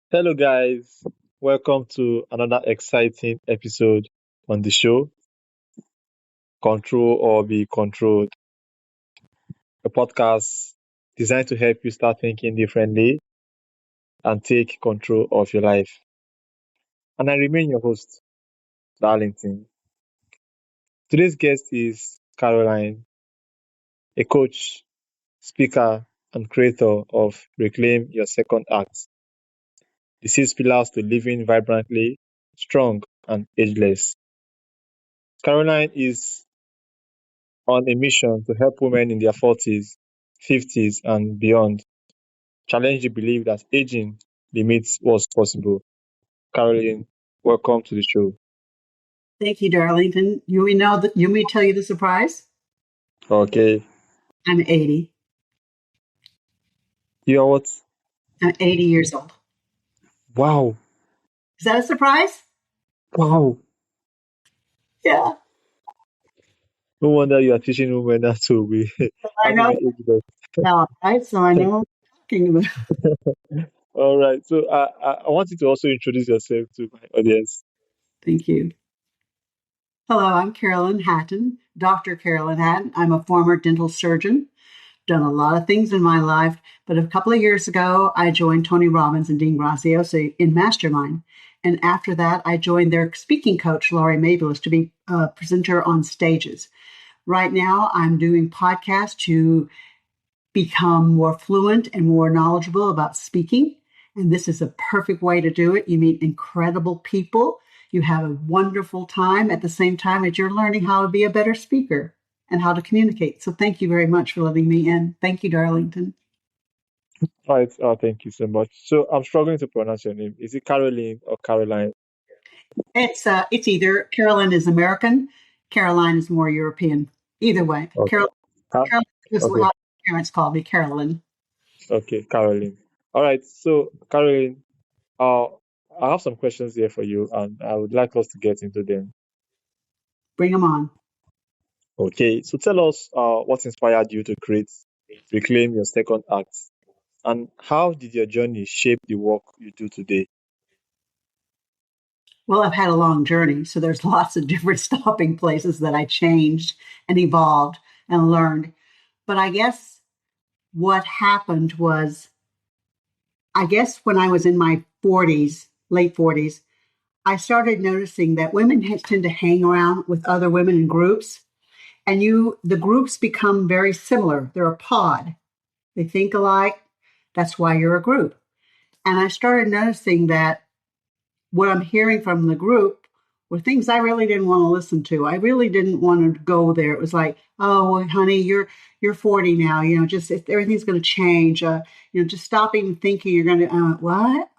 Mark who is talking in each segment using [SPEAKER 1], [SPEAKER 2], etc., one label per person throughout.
[SPEAKER 1] Hello, guys. Welcome to another exciting episode on the show, Control or Be Controlled, a podcast designed to help you start thinking differently and take control of your life. And I remain your host, Darlington. Today's guest is Caroline, a coach, speaker, and creator of Reclaim Your Second Act, the six pillars to living vibrantly, strong, and ageless. Caroline is on a mission to help women in their 40s, 50s, and beyond challenge the belief that aging limits what's possible. Caroline, welcome to the show.
[SPEAKER 2] Thank you, Darlington. You may tell you the surprise?
[SPEAKER 1] Okay.
[SPEAKER 2] I'm 80.
[SPEAKER 1] You are what?
[SPEAKER 2] I'm 80 years old.
[SPEAKER 1] Wow.
[SPEAKER 2] Is that a surprise?
[SPEAKER 1] Wow.
[SPEAKER 2] Yeah.
[SPEAKER 1] No wonder you are teaching women how to be
[SPEAKER 2] I
[SPEAKER 1] how to
[SPEAKER 2] know.
[SPEAKER 1] be ageless.
[SPEAKER 2] Now, so I know what I'm talking about.
[SPEAKER 1] All right. So I want you to also introduce yourself to my audience.
[SPEAKER 2] Thank you. Hello, I'm Carolyn Hatton, Dr. Carolyn Hatton. I'm a former dental surgeon, done a lot of things in my life, but a couple of years ago, I joined Tony Robbins and Dean Graziosi in Mastermind. And after that, I joined their speaking coach, Laurie Mablis, to be a presenter on stages. Right now, I'm doing podcasts to become more fluent and more knowledgeable about speaking. And this is a perfect way to do it. You meet incredible people. You have a wonderful time at the same time as you're learning how to be a better speaker and how to communicate. So thank you very much for letting me in. Thank you, Darlington.
[SPEAKER 1] All right. Thank you so much. So I'm struggling to pronounce your name. Is it Caroline or Caroline?
[SPEAKER 2] It's either Carolyn is American, Caroline is more European. Either way,
[SPEAKER 1] Okay. Huh?
[SPEAKER 2] Carolyn is
[SPEAKER 1] Okay.
[SPEAKER 2] how my parents called me, Carolyn.
[SPEAKER 1] Okay, Caroline. All right. So, Caroline, Uh, I have some questions here for you, and I would like us to get into them.
[SPEAKER 2] Bring them on.
[SPEAKER 1] Okay, so tell us what inspired you to create Reclaim Your Second Act, and how did your journey shape the work you do today?
[SPEAKER 2] Well, I've had a long journey, so there's lots of different stopping places that I changed and evolved and learned. But I guess what happened was, I guess when I was in my 40s, late 40s, I started noticing that women tend to hang around with other women in groups, and the groups become very similar. They're a pod. They think alike. That's why you're a group. And I started noticing that what I'm hearing from the group were things I really didn't want to listen to. I really didn't want to go there. It was like, oh, well, honey, you're 40 now. Just if everything's going to change. Just stop even thinking you're going to. What?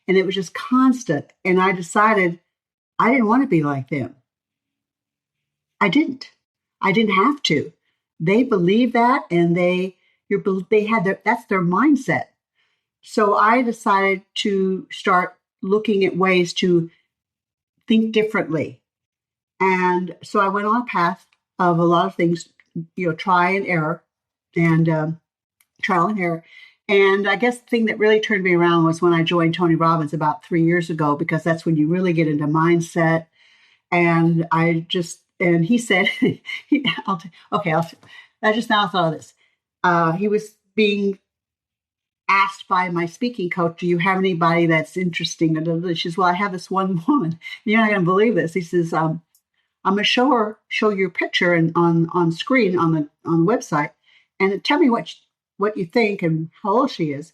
[SPEAKER 2] And it was just constant. And I decided I didn't want to be like them. I didn't. I didn't have to. They believe that, and they had that's their mindset. So I decided to start looking at ways to think differently. And so I went on a path of a lot of things, try and error and trial and error. And I guess the thing that really turned me around was when I joined Tony Robbins about 3 years ago, because that's when you really get into mindset. And and he said, I just now thought of this. He was being asked by my speaking coach, do you have anybody that's interesting? And she says, well, I have this one woman. You're not going to believe this. He says, I'm going to show your picture and on screen on the website, and tell me what you think and how old she is.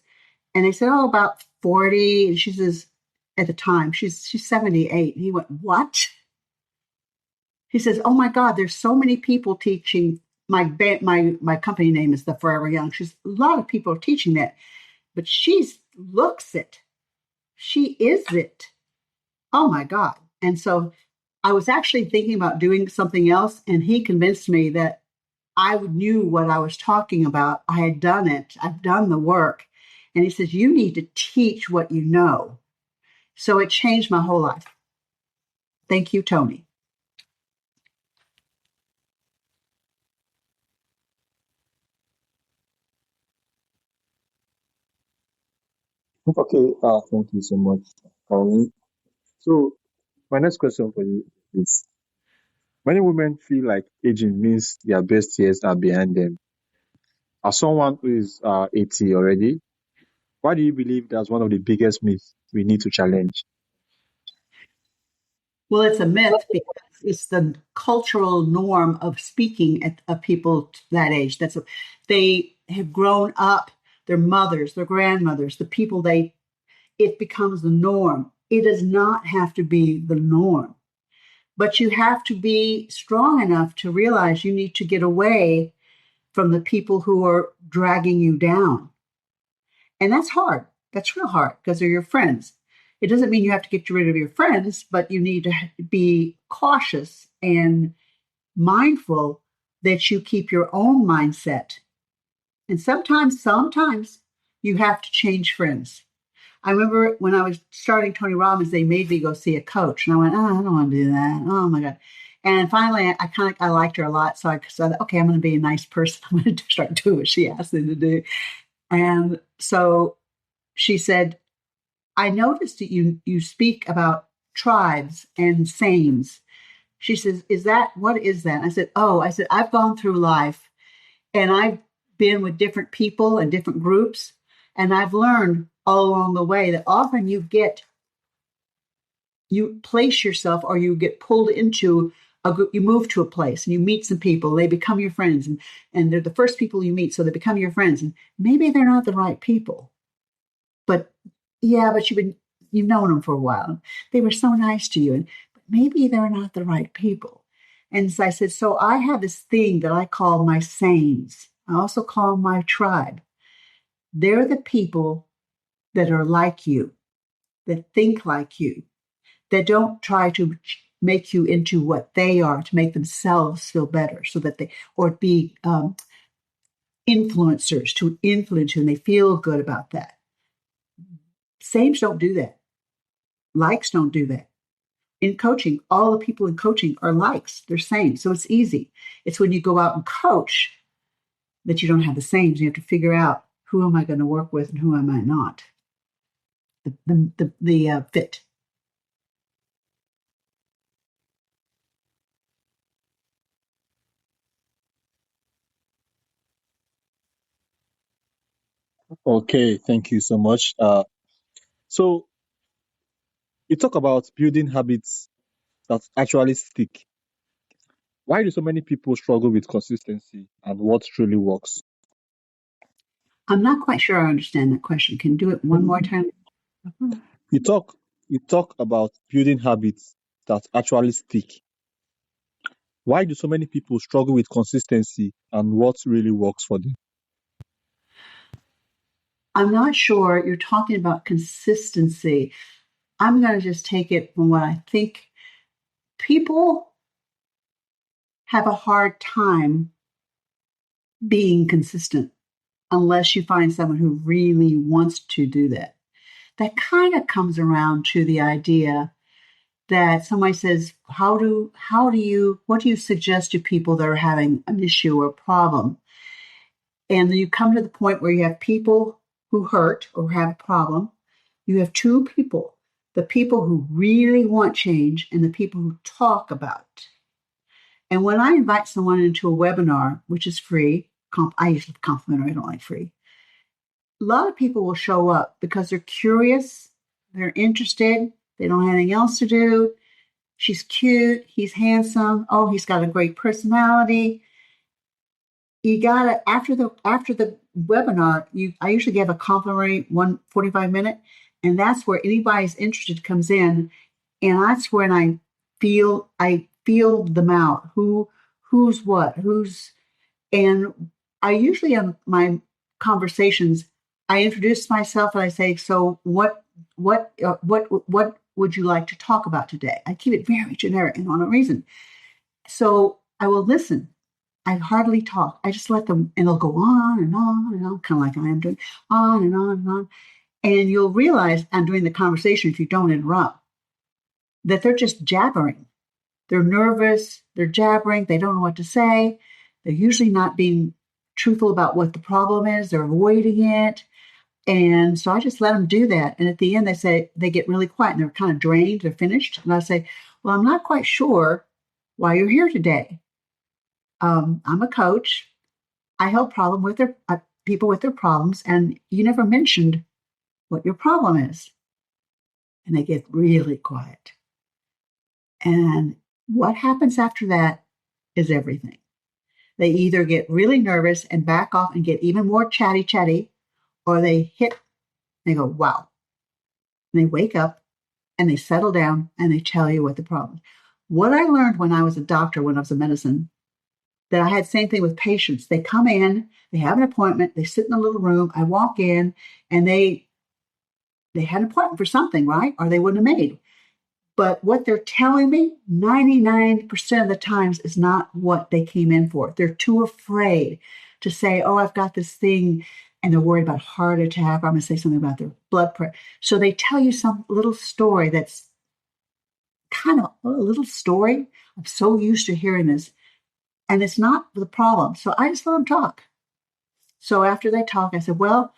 [SPEAKER 2] And they said, oh, about 40. And she says, at the time, she's 78. And he went, what? He says, oh my God, there's so many people teaching. My company name is the Forever Young. She's a lot of people are teaching that, but she looks it. She is it. Oh my God. And so I was actually thinking about doing something else, and he convinced me that I knew what I was talking about. I had done it. I've done the work. And he says, you need to teach what you know. So it changed my whole life. Thank you, Tony.
[SPEAKER 1] Okay, thank you so much, Caroline. So, my next question for you is: many women feel like aging means their best years are behind them. As someone who is 80 already, why do you believe that's one of the biggest myths we need to challenge?
[SPEAKER 2] Well, it's a myth because it's the cultural norm of speaking of people that age. They have grown up, their mothers, their grandmothers, the people it becomes the norm. It does not have to be the norm, but you have to be strong enough to realize you need to get away from the people who are dragging you down. And that's hard. That's real hard because they're your friends. It doesn't mean you have to get rid of your friends, but you need to be cautious and mindful that you keep your own mindset. And sometimes you have to change friends. I remember when I was starting Tony Robbins, they made me go see a coach. And I went, oh, I don't want to do that. Oh my God. And finally, I liked her a lot. So I said, okay, I'm going to be a nice person. I'm going to start doing what she asked me to do. And so she said, I noticed that you speak about tribes and sames. She says, what is that? I said, I've gone through life and I've been with different people and different groups. And I've learned all along the way that often you place yourself or you get pulled into a group, you move to a place and you meet some people, they become your friends and they're the first people you meet. So they become your friends and maybe they're not the right people, but yeah, but you've known them for a while. They were so nice to you, but maybe they're not the right people. And so I said, so I have this thing that I call my saints. I also call my tribe. They're the people that are like you, that think like you, that don't try to make you into what they are to make themselves feel better, so that or be influencers to influence you, and they feel good about that. Sames don't do that. Likes don't do that. In coaching, all the people in coaching are likes. They're same. So it's easy. It's when you go out and coach that you don't have the same. You have to figure out who am I going to work with and who am I not. The fit.
[SPEAKER 1] Okay, thank you so much. So, you talk about building habits that actually stick. Why do so many people struggle with consistency and what truly works?
[SPEAKER 2] I'm not quite sure I understand that question. Can you do it one more time?
[SPEAKER 1] You talk you talk about building habits that actually stick. Why do so many people struggle with consistency and what really works for them?
[SPEAKER 2] I'm not sure you're talking about consistency. I'm going to just take it from what I think. People have a hard time being consistent unless you find someone who really wants to do that. That kind of comes around to the idea that somebody says, what do you suggest to people that are having an issue or problem? And then you come to the point where you have people who hurt or have a problem. You have two people, the people who really want change and the people who talk about it. And when I invite someone into a webinar, which is free, I usually complimentary, I don't like free. A lot of people will show up because they're curious, they're interested, they don't have anything else to do. She's cute, he's handsome, oh, he's got a great personality. You gotta after the webinar, I usually give a complimentary 1 45 minute, and that's where anybody's interested comes in, and that's when I feel them out. Who's what, who's and I usually in my conversations, I introduce myself and I say, so what would you like to talk about today? I keep it very generic and on a reason. So I will listen. I hardly talk. I just let them, and they'll go on and on and on, kind of like I am doing, on and on and on. And you'll realize, and during the conversation, if you don't interrupt, that they're just jabbering. They're nervous, they're jabbering, they don't know what to say. They're usually not being truthful about what the problem is, they're avoiding it. And so I just let them do that. And at the end, they say they get really quiet and they're kind of drained, they're finished. And I say, well, I'm not quite sure why you're here today. I'm a coach. I help people with their problems, and you never mentioned what your problem is. And they get really quiet. And what happens after that is everything. They either get really nervous and back off and get even more chatty, or they go, wow. And they wake up and they settle down and they tell you what the problem is. What I learned when I was a doctor, when I was in medicine, that I had the same thing with patients. They come in, they have an appointment, they sit in a little room, I walk in, and they had an appointment for something, right? Or they wouldn't have made. But what they're telling me 99% of the times is not what they came in for. They're too afraid to say, oh, I've got this thing, and they're worried about heart attack, or I'm going to say something about their blood pressure. So they tell you some little story that's kind of a little story. I'm so used to hearing this, and it's not the problem. So I just let them talk. So after they talk, I said, well,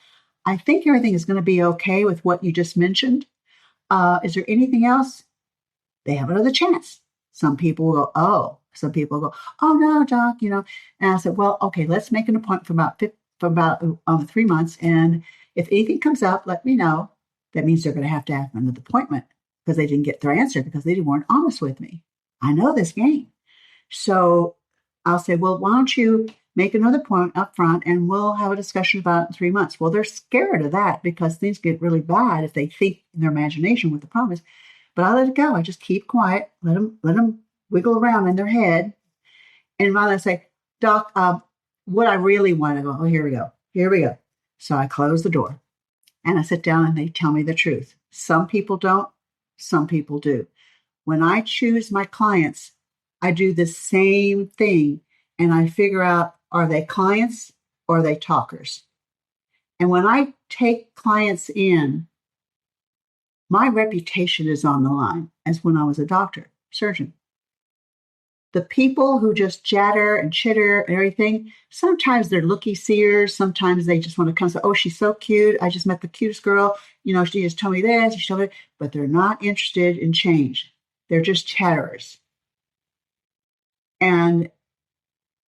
[SPEAKER 2] I think everything is going to be okay with what you just mentioned. Is there anything else? They have another chance. Some people will go, oh. Some people go, oh, no, doc, And I said, well, okay, let's make an appointment for about 3 months. And if anything comes up, let me know. That means they're going to have another appointment because they didn't get their answer because they weren't honest with me. I know this game. So I'll say, well, why don't you make another appointment up front and we'll have a discussion about it in 3 months. Well, they're scared of that because things get really bad if they think in their imagination what the problem is. But I let it go. I just keep quiet, let them wiggle around in their head. And while I say, doc, what I really want to go, oh, here we go. So I close the door and I sit down and they tell me the truth. Some people don't, some people do. When I choose my clients, I do the same thing and I figure out, are they clients or are they talkers? And when I take clients in, my reputation is on the line as when I was a doctor, surgeon. The people who just chatter and chitter and everything, sometimes they're looky-seers. Sometimes they just want to come and say, oh, she's so cute. I just met the cutest girl. She just told me this. She told me, but they're not interested in change. They're just chatterers. And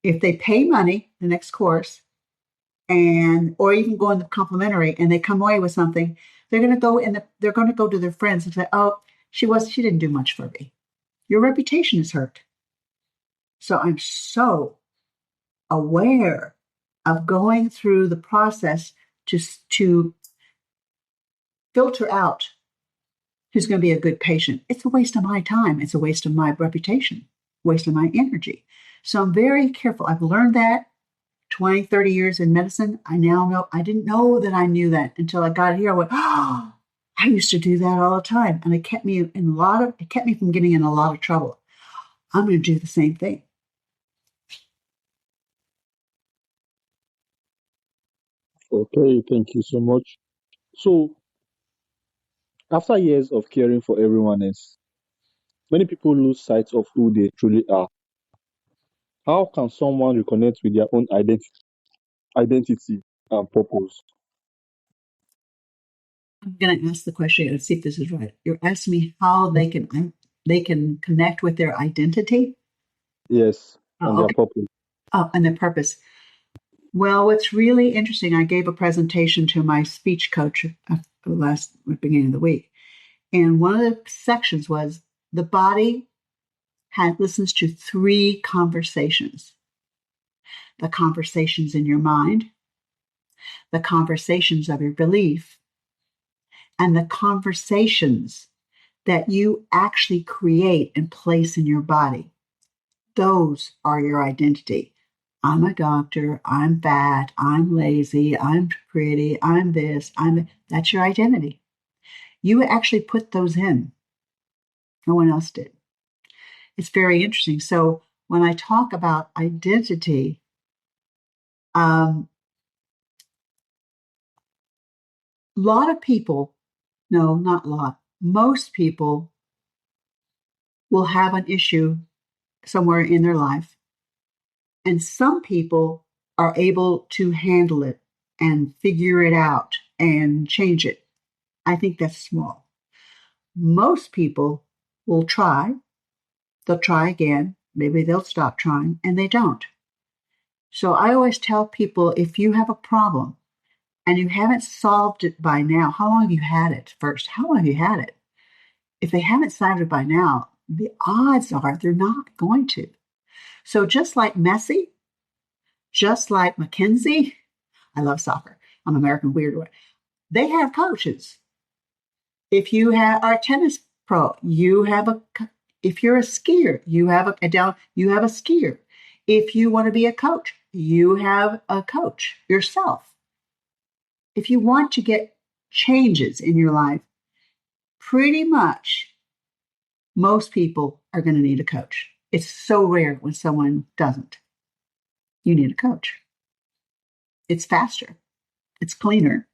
[SPEAKER 2] if they pay money, the next course, or even go in the complimentary, and they come away with something, they're going to go to their friends and say, "Oh, she didn't do much for me." Your reputation is hurt. So I'm so aware of going through the process to filter out who's going to be a good patient. It's a waste of my time. It's a waste of my reputation, waste of my energy. So I'm very careful. I've learned that 20, 30 years in medicine. I now know, I didn't know that I knew that until I got here. I went, oh, I used to do that all the time. And it kept me from getting in a lot of trouble. I'm going to do the same thing.
[SPEAKER 1] Okay, thank you so much. So, after years of caring for everyone else, many people lose sight of who they truly are. How can someone reconnect with their own identity and purpose?
[SPEAKER 2] I'm going to ask the question and see if this is right. You're asking me how they can connect with their identity?
[SPEAKER 1] Yes, and their
[SPEAKER 2] Okay.
[SPEAKER 1] purpose.
[SPEAKER 2] And their purpose. Well, what's really interesting, I gave a presentation to my speech coach beginning of the week. And one of the sections was the body listens to 3 conversations. The conversations in your mind, the conversations of your belief, and the conversations that you actually create and place in your body. Those are your identity. I'm a doctor, I'm fat, I'm lazy, I'm pretty, I'm this, that's your identity. You actually put those in. No one else did. It's very interesting. So when I talk about identity, a lot of people, no, not a lot, most people will have an issue somewhere in their life. And some people are able to handle it and figure it out and change it. I think that's small. Most people will try. They'll try again. Maybe they'll stop trying, and they don't. So I always tell people, if you have a problem and you haven't solved it by now, how long have you had it first? How long have you had it? If they haven't solved it by now, the odds are they're not going to. So just like Messi, just like Mackenzie, I love soccer. I'm American weird. They have coaches. If you are a tennis pro, you have a. If you're a skier, you have a skier. If you want to be a coach, you have a coach yourself. If you want to get changes in your life, pretty much most people are going to need a coach. It's so rare when someone doesn't. You need a coach. It's faster. It's cleaner.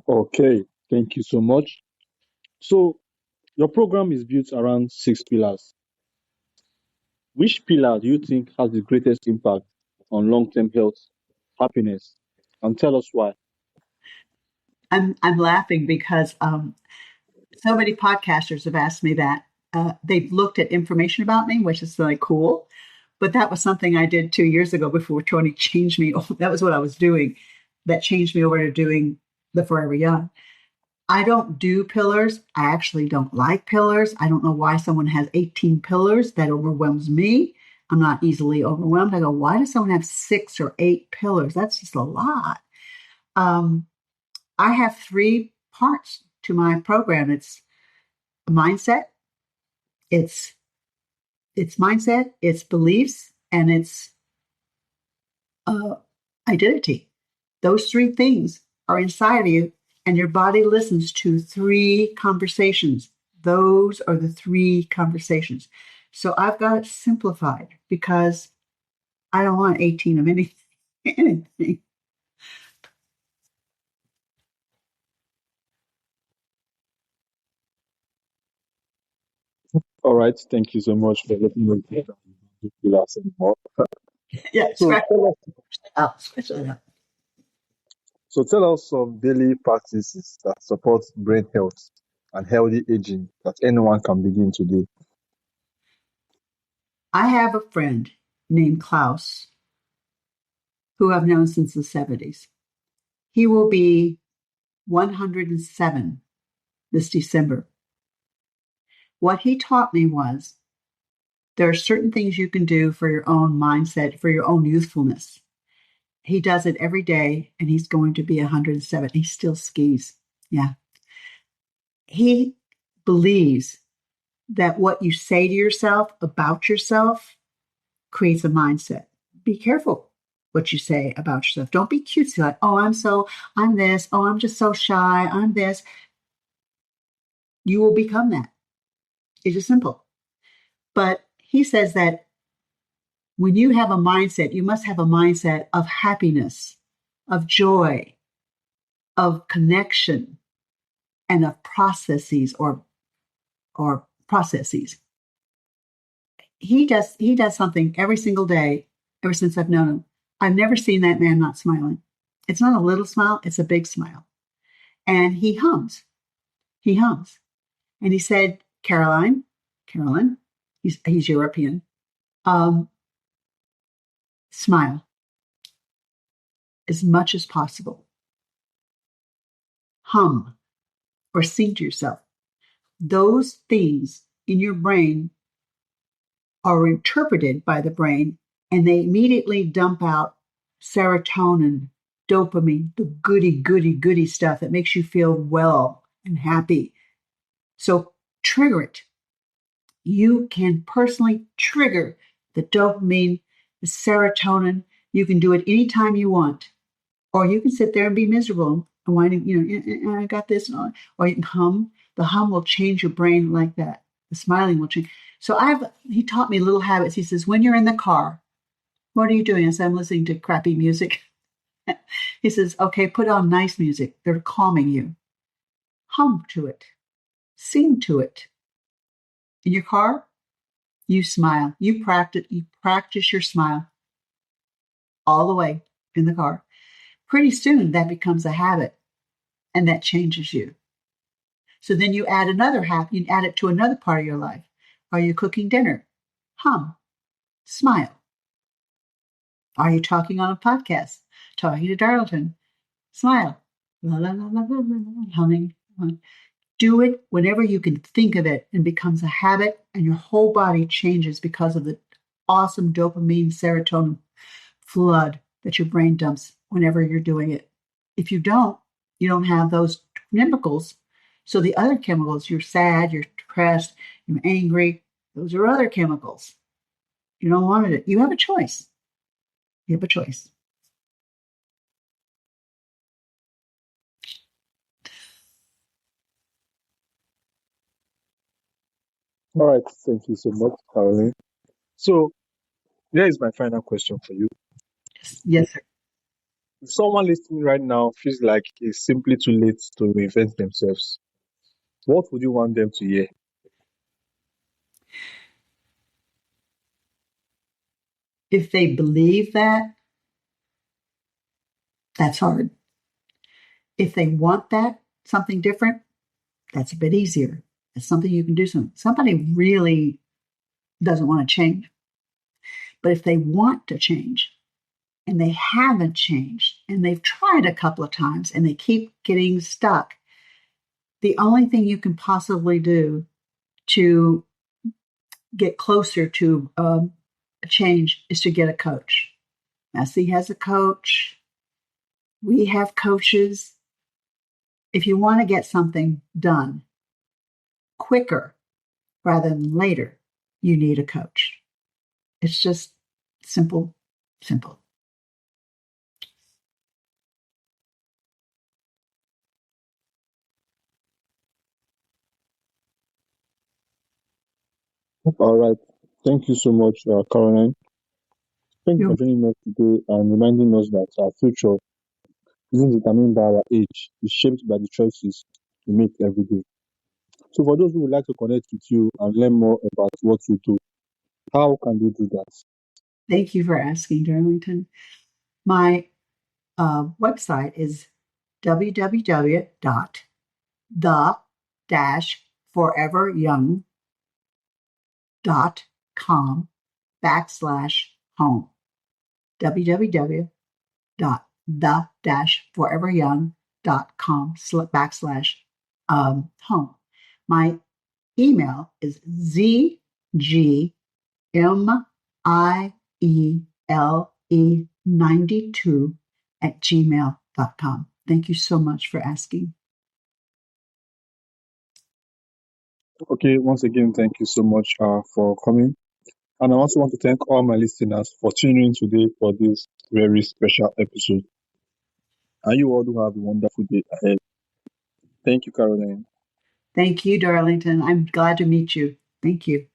[SPEAKER 3] Okay, thank you so much. So, your program is built around 6 pillars. Which pillar do you think has the greatest impact on long-term health, happiness, and tell us why?
[SPEAKER 2] I'm laughing because so many podcasters have asked me that. They've looked at information about me, which is really cool. But that was something I did 2 years ago before Tony changed me. That was what I was doing. That changed me over to doing the Forever Young. I don't do pillars. I actually don't like pillars. I don't know why someone has 18 pillars. That overwhelms me. I'm not easily overwhelmed. I go, why does someone have 6 or 8 pillars? That's just a lot. I have 3 parts to my program. It's mindset, it's mindset, it's beliefs, and it's identity. Those 3 things are inside of you, and your body listens to 3 conversations. Those are the 3 conversations. So I've got it simplified because I don't want 18 of anything.
[SPEAKER 3] All right, thank you so much for letting me know the pillars anymore.
[SPEAKER 2] Yeah,
[SPEAKER 3] So
[SPEAKER 2] scratch
[SPEAKER 3] tell us,
[SPEAKER 2] it out. Scratch it out.
[SPEAKER 3] tell us some daily practices that support brain health and healthy aging that anyone can begin today.
[SPEAKER 2] I have a friend named Klaus who I've known since the 70s. He will be 107 this December. What he taught me was there are certain things you can do for your own mindset, for your own youthfulness. He does it every day, and he's going to be 107. He still skis. Yeah. He believes that what you say to yourself about yourself creates a mindset. Be careful what you say about yourself. Don't be cutesy like, oh, I'm this. Oh, I'm just so shy. I'm this. You will become that. It's just simple. But he says that when you have a mindset, you must have a mindset of happiness, of joy, of connection, and of or processes. He does something every single day ever since I've known him. I've never seen that man not smiling. It's not a little smile, it's a big smile. And he hums. He hums. And he said, Carolyn, he's European, smile as much as possible. Hum or sing to yourself. Those things in your brain are interpreted by the brain, and they immediately dump out serotonin, dopamine, the goody stuff that makes you feel well and happy. So trigger it. You can personally trigger the dopamine, the serotonin. You can do it anytime you want. Or you can sit there and be miserable and whining, I got this. Or you can hum. The hum will change your brain like that. The smiling will change. So he taught me little habits. He says, when you're in the car, what are you doing? I said, I'm listening to crappy music. He says, okay, put on nice music. They're calming you. Hum to it. Sing to it. In your car, You smile. You practice your smile all the way in the car. Pretty soon that becomes a habit and that changes you. So then you add another habit, you add it to another part of your life. Are you cooking dinner? Hum, smile. Are you talking on a podcast? Talking to Darlington? Smile. La, la, la, la, la, la, la, humming. Do it whenever you can think of it and becomes a habit, and your whole body changes because of the awesome dopamine, serotonin flood that your brain dumps whenever you're doing it. If you don't have those chemicals. So the other chemicals, you're sad, you're depressed, you're angry, those are other chemicals. You don't want it. You have a choice. You have a choice.
[SPEAKER 1] All right. Thank you so much, Caroline. So here is my final question for you.
[SPEAKER 2] Yes, sir.
[SPEAKER 1] If someone listening right now feels like it's simply too late to reinvent themselves, what would you want them to hear?
[SPEAKER 2] If they believe that, that's hard. If they want that, something different, that's a bit easier. It's something you can do. Somebody really doesn't want to change. But if they want to change and they haven't changed and they've tried a couple of times and they keep getting stuck, the only thing you can possibly do to get closer to a change is to get a coach. Massey has a coach. We have coaches. If you want to get something done quicker rather than later, you need a coach. It's just simple, simple.
[SPEAKER 3] All right. Thank you so much, Caroline. Thank you for joining us today and reminding us that our future isn't determined by our age, it's shaped by the choices we make every day. So, for those who would like to connect with you and learn more about what you do, how can they do that?
[SPEAKER 2] Thank you for asking, Darlington. My website is www.the-foreveryoung.com/home. www.the-foreveryoung.com/home. My email is zgmiele92@gmail.com. Thank you so much for asking.
[SPEAKER 1] Okay, once again, thank you so much for coming. And I also want to thank all my listeners for tuning in today for this very special episode. And you all do have a wonderful day ahead. Thank you, Caroline.
[SPEAKER 2] Thank you, Darlington. I'm glad to meet you. Thank you.